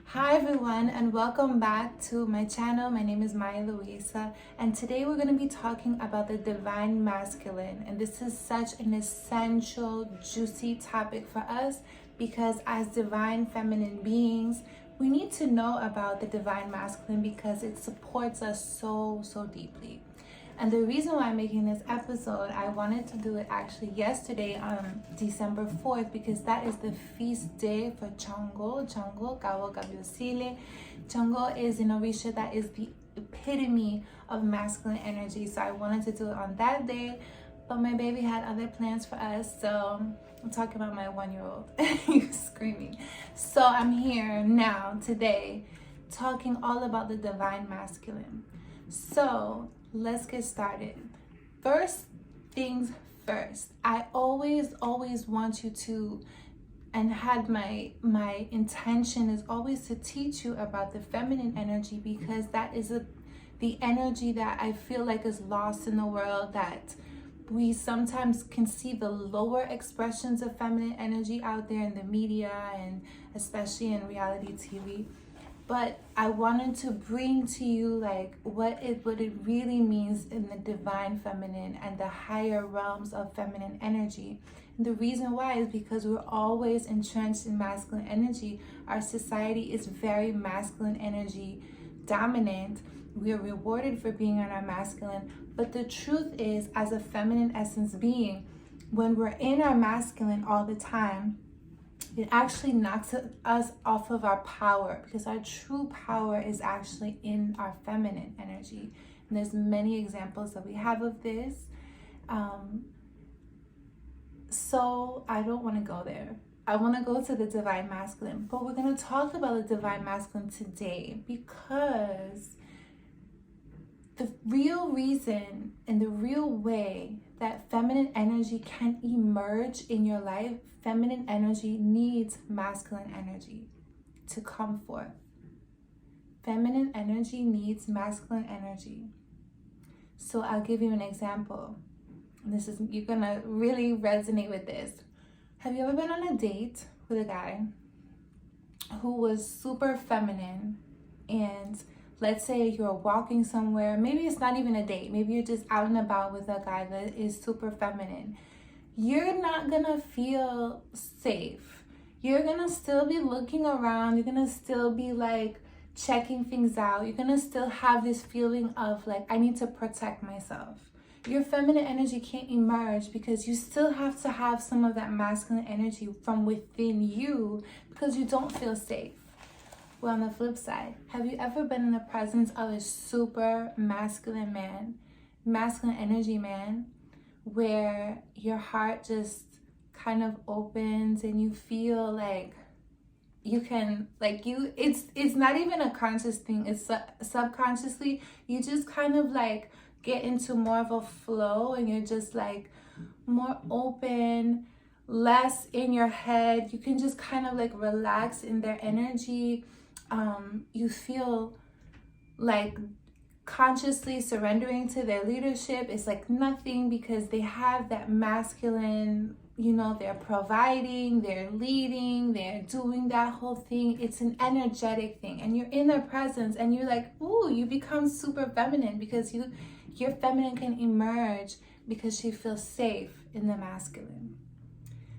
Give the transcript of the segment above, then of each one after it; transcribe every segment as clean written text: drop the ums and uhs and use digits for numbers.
Hi everyone, and welcome back to my channel. My name is Maya Luisa, and today we're going to be talking about the divine masculine. And this is such an essential, juicy topic for us because as divine feminine beings, we need to know about the divine masculine because it supports us so deeply. And the reason why I'm making this episode, I wanted to do it actually yesterday on December 4th because that is the feast day for Chango, Kawo Gabiosile. Chango is in Orisha, that is the epitome of masculine energy. So I wanted to do it on that day, but my baby had other plans for us. So I'm talking about my 1-year-old. He's screaming. So I'm here now, today, talking all about the divine masculine. So let's get started. First things first, I always want you to, and had my intention is always to teach you about the feminine energy because that is the energy that I feel like is lost in the world, that we sometimes can see the lower expressions of feminine energy out there in the media and especially in reality TV. But I wanted to bring to you like what it really means in the divine feminine and the higher realms of feminine energy. And the reason why is because we're always entrenched in masculine energy. Our society is very masculine energy dominant. We are rewarded for being on our masculine. But the truth is, as a feminine essence being, when we're in our masculine all the time, it actually knocks us off of our power because our true power is actually in our feminine energy. And there's many examples that we have of this. So I don't want to go there. I want to go to the divine masculine, but we're going to talk about the divine masculine today because the real reason and the real way that feminine energy can emerge in your life, feminine energy needs masculine energy to come forth. Feminine energy needs masculine energy. So I'll give you an example. You're gonna really resonate with this. Have you ever been on a date with a guy who was super feminine, and let's say you're walking somewhere, maybe it's not even a date, maybe you're just out and about with a guy that is super feminine. You're not gonna feel safe. You're gonna still be looking around. You're gonna still be like checking things out. You're gonna still have this feeling of like, I need to protect myself. Your feminine energy can't emerge because you still have to have some of that masculine energy from within you because you don't feel safe. Well, on the flip side, have you ever been in the presence of a super masculine man, masculine energy man, where your heart just kind of opens and you feel like you can, it's not even a conscious thing, it's subconsciously, you just kind of like get into more of a flow and you're just like more open, less in your head. You can just kind of like relax in their energy. You feel like consciously surrendering to their leadership is like nothing because they have that masculine, they're providing, they're leading, they're doing that whole thing. It's an energetic thing, and you're in their presence and you're like, ooh, you become super feminine because your feminine can emerge because she feels safe in the masculine.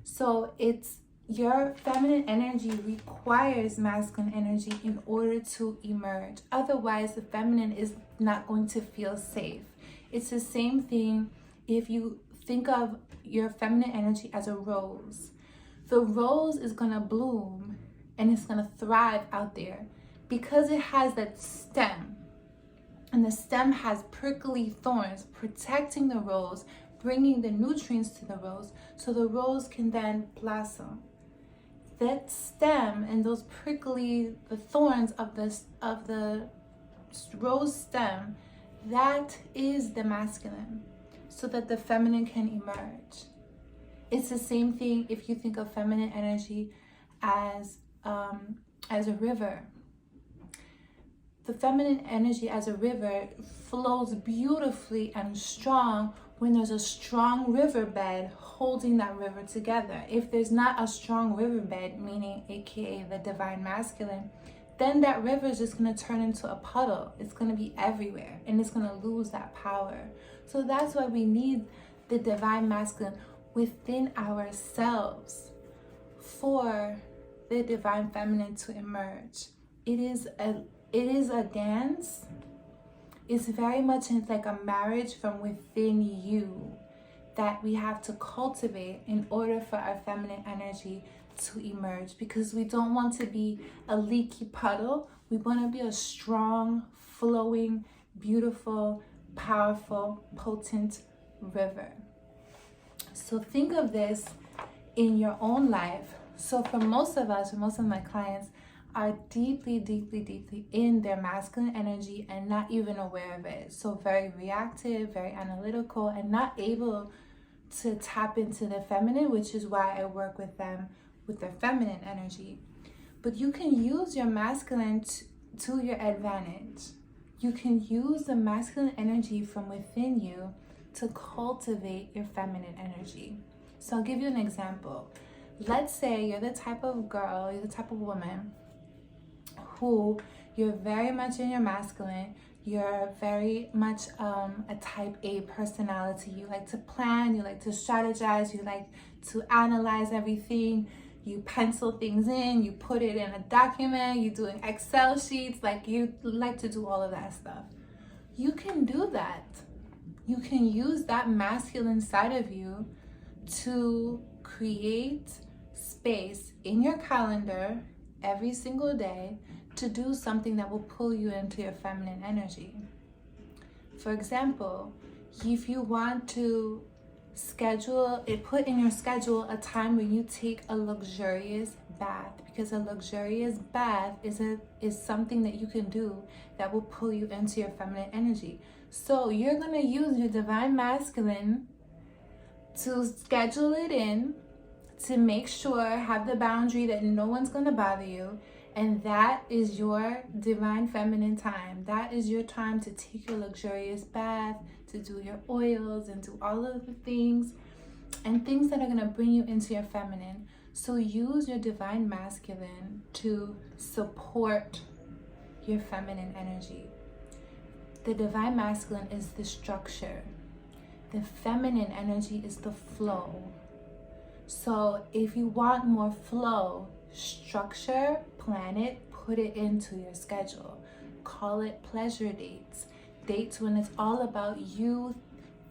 So your feminine energy requires masculine energy in order to emerge. Otherwise, the feminine is not going to feel safe. It's the same thing if you think of your feminine energy as a rose. The rose is going to bloom and it's going to thrive out there because it has that stem. And the stem has prickly thorns protecting the rose, bringing the nutrients to the rose so the rose can then blossom. That stem and those the thorns of the rose stem, that is the masculine, so that the feminine can emerge. It's the same thing if you think of feminine energy as a river. The feminine energy as a river flows beautifully and strong when there's a strong riverbed holding that river together. If there's not a strong riverbed, meaning aka the divine masculine, then that river is just going to turn into a puddle. It's going to be everywhere and it's going to lose that power. So that's why we need the divine masculine within ourselves for the divine feminine to emerge. It is a dance. It's very much like a marriage from within you that we have to cultivate in order for our feminine energy to emerge, because we don't want to be a leaky puddle. We want to be a strong, flowing, beautiful, powerful, potent river. So think of this in your own life. So for most of us, for most of my clients, are deeply, deeply, deeply in their masculine energy and not even aware of it. So very reactive, very analytical, and not able to tap into the feminine, which is why I work with them with their feminine energy. But you can use your masculine to your advantage. You can use the masculine energy from within you to cultivate your feminine energy. So I'll give you an example. Let's say you're the type of girl, you're the type of woman who you're very much in your masculine. You're very much a type A personality. You like to plan, you like to strategize, you like to analyze everything. You pencil things in, you put it in a document, you do an Excel sheets, like you like to do all of that stuff. You can do that. You can use that masculine side of you to create space in your calendar every single day to do something that will pull you into your feminine energy. For example, if you want to put in your schedule a time when you take a luxurious bath, because a luxurious bath is something that you can do that will pull you into your feminine energy. So you're going to use your divine masculine to schedule it in, to make sure, have the boundary that no one's going to bother you. And that is your divine feminine time. That is your time to take your luxurious bath, to do your oils and do all of the things and things that are going to bring you into your feminine. So use your divine masculine to support your feminine energy. The divine masculine is the structure. The feminine energy is the flow. So if you want more flow, structure, plan it, put it into your schedule. Call it pleasure dates. Dates when it's all about you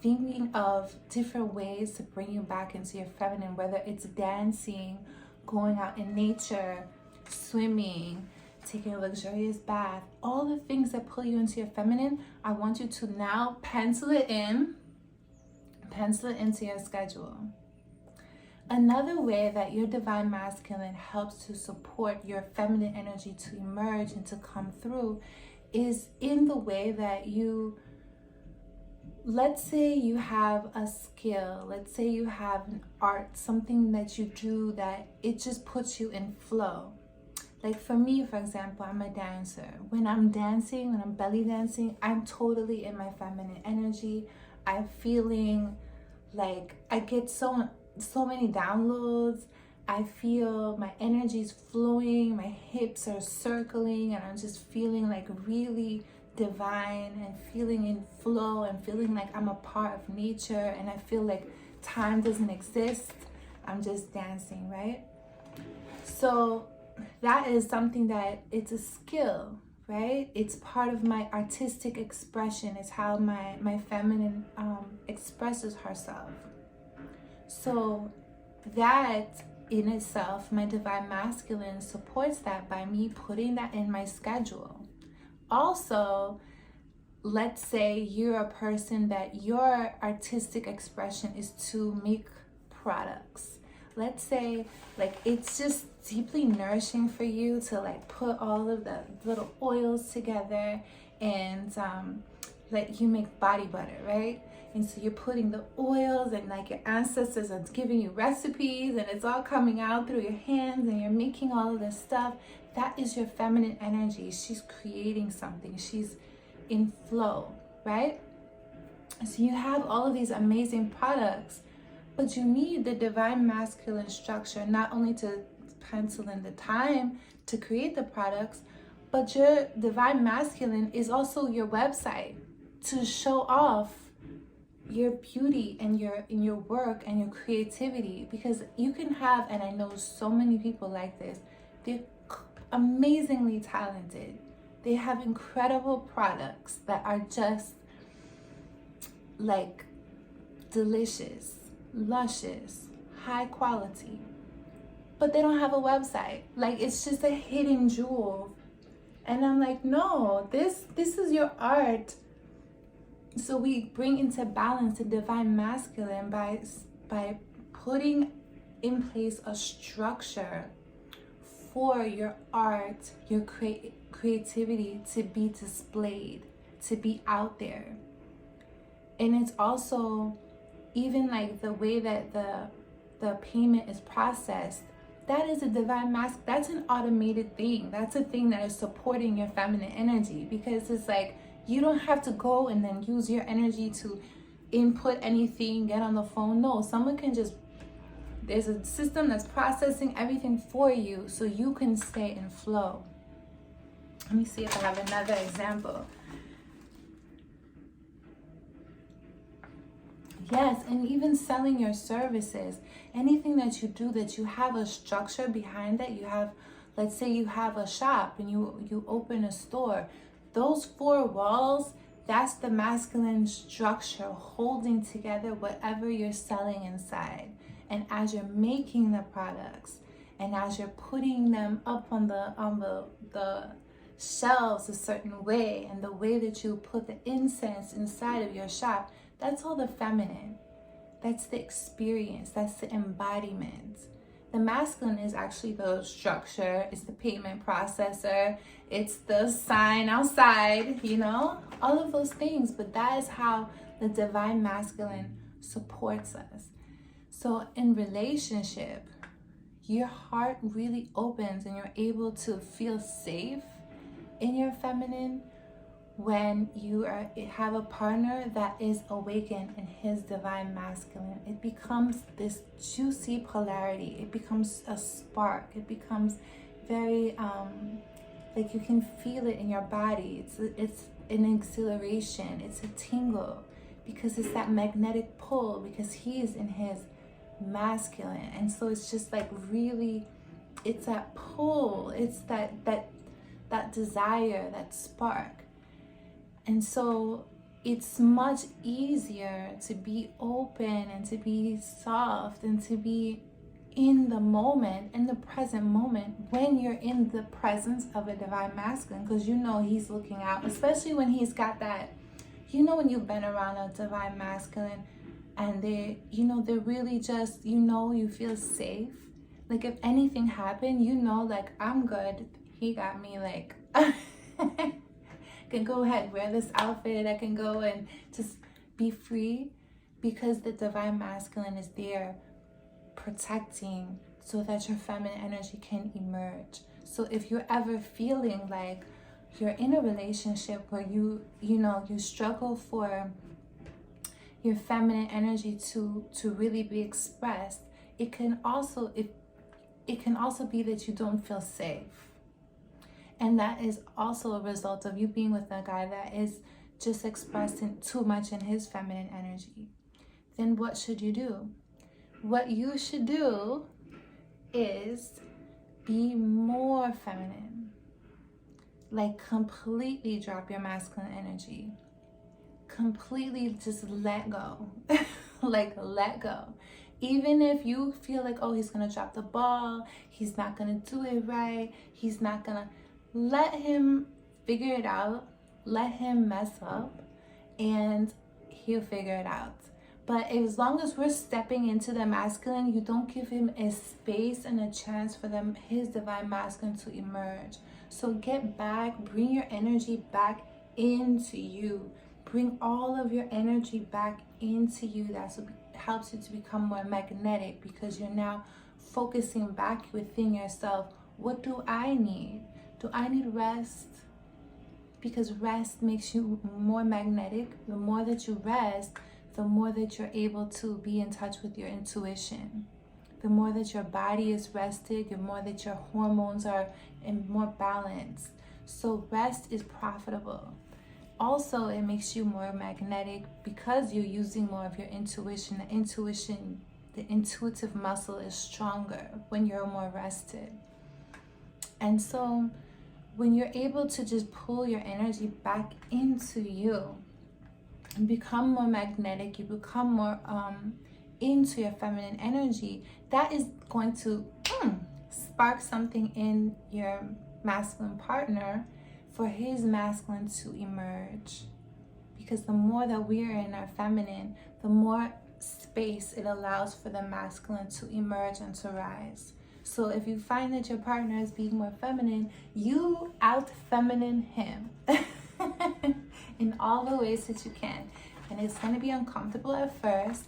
thinking of different ways to bring you back into your feminine, whether it's dancing, going out in nature, swimming, taking a luxurious bath, all the things that pull you into your feminine. I want you to now pencil it into your schedule. Another way that your divine masculine helps to support your feminine energy to emerge and to come through is in the way that let's say you have a skill, let's say you have an art, something that you do that it just puts you in flow. Like for me, for example, I'm a dancer. When I'm dancing, when I'm belly dancing, I'm totally in my feminine energy. I'm feeling like I get so many downloads. I feel my energy is flowing, my hips are circling, and I'm just feeling like really divine and feeling in flow and feeling like I'm a part of nature, and I feel like time doesn't exist. I'm just dancing, right? So that is something that it's a skill, right? It's part of my artistic expression. It's how my feminine expresses herself. So that in itself, my divine masculine supports that by me putting that in my schedule. Also, let's say you're a person that your artistic expression is to make products. Let's say like it's just deeply nourishing for you to like put all of the little oils together and like you make body butter, right? And so you're putting the oils and like your ancestors are giving you recipes and it's all coming out through your hands and you're making all of this stuff. That is your feminine energy. She's creating something. She's in flow, right? So you have all of these amazing products, but you need the divine masculine structure, not only to pencil in the time to create the products, But your divine masculine is also your website to show off your beauty and your work and your creativity, because you can have, and I know so many people like this, they're amazingly talented, they have incredible products that are just like delicious, luscious, high quality, but they don't have a website. Like, it's just a hidden jewel. And I'm like, no, this is your art. So we bring into balance the divine masculine by putting in place a structure for your art, your creativity to be displayed, to be out there. And it's also even like the way that the payment is processed. That is a divine mask. That's an automated thing. That's a thing that is supporting your feminine energy, because it's like you don't have to go and then use your energy to input anything, get on the phone. No, someone can just, there's a system that's processing everything for you so you can stay in flow. Let me see if I have another example. Yes, and even selling your services, anything that you do that you have a structure behind that. You have, let's say you have a shop and you open a store. Those four walls, that's the masculine structure holding together whatever you're selling inside. And as you're making the products and as you're putting them up on the shelves a certain way, and the way that you put the incense inside of your shop, that's all the feminine. That's the experience. That's the embodiment. The masculine is actually the structure. It's the payment processor. It's the sign outside, all of those things. But that is how the divine masculine supports us. So in relationship, your heart really opens and you're able to feel safe in your feminine when you have a partner that is awakened in his divine masculine. It becomes this juicy polarity. It becomes a spark. It becomes very like you can feel it in your body. It's an exhilaration. It's a tingle, because it's that magnetic pull, because he is in his masculine. And so it's just like really, it's that pull. It's that desire, that spark. And so it's much easier to be open and to be soft and to be in the moment, in the present moment, when you're in the presence of a divine masculine, because he's looking out, especially when he's got that, when you've been around a divine masculine and they're really just, you feel safe. Like if anything happened, like I'm good. He got me, like, can go ahead, wear this outfit, I can go and just be free, because the divine masculine is there protecting so that your feminine energy can emerge. So if you're ever feeling like you're in a relationship where you struggle for your feminine energy to really be expressed, it can also be that you don't feel safe. And that is also a result of you being with a guy that is just expressing too much in his feminine energy. Then what should you do? What you should do is be more feminine. Like completely drop your masculine energy. Completely just let go. Like let go. Even if you feel like, oh, he's going to drop the ball, he's not going to do it right, he's not going to, let him figure it out, let him mess up, and he'll figure it out. But as long as we're stepping into the masculine, you don't give him a space and a chance for his divine masculine to emerge. So get back, bring your energy back into you. Bring all of your energy back into you. That's what helps you to become more magnetic, because you're now focusing back within yourself. What do I need? Do I need rest? Because rest makes you more magnetic. The more that you rest, the more that you're able to be in touch with your intuition. The more that your body is rested, the more that your hormones are in more balance. So rest is profitable. Also, it makes you more magnetic because you're using more of your intuition. The intuitive muscle is stronger when you're more rested. And so when you're able to just pull your energy back into you and become more magnetic, you become more into your feminine energy, that is going to spark something in your masculine partner for his masculine to emerge. Because the more that we are in our feminine, the more space it allows for the masculine to emerge and to rise. So if you find that your partner is being more feminine, you out-feminine him in all the ways that you can. And it's going to be uncomfortable at first,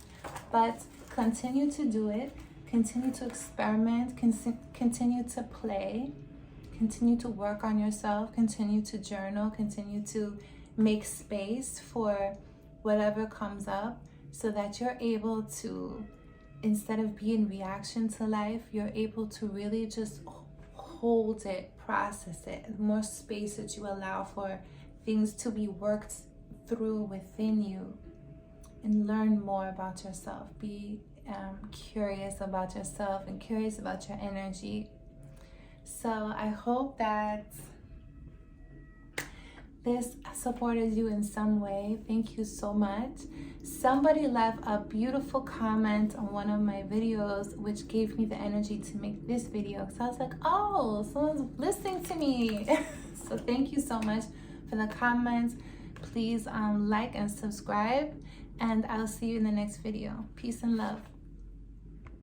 but continue to do it. Continue to experiment. Continue to play. Continue to work on yourself. Continue to journal. Continue to make space for whatever comes up so that you're able to, instead of being reaction to life, you're able to really just hold it, process it. The more space that you allow for things to be worked through within you, and learn more about yourself. Be curious about yourself and curious about your energy. So I hope that this supported you in some way. Thank you so much. Somebody left a beautiful comment on one of my videos, which gave me the energy to make this video, because I was like, oh, someone's listening to me. So thank you so much for the comments. Please like and subscribe, and I'll see you in the next video. Peace and love.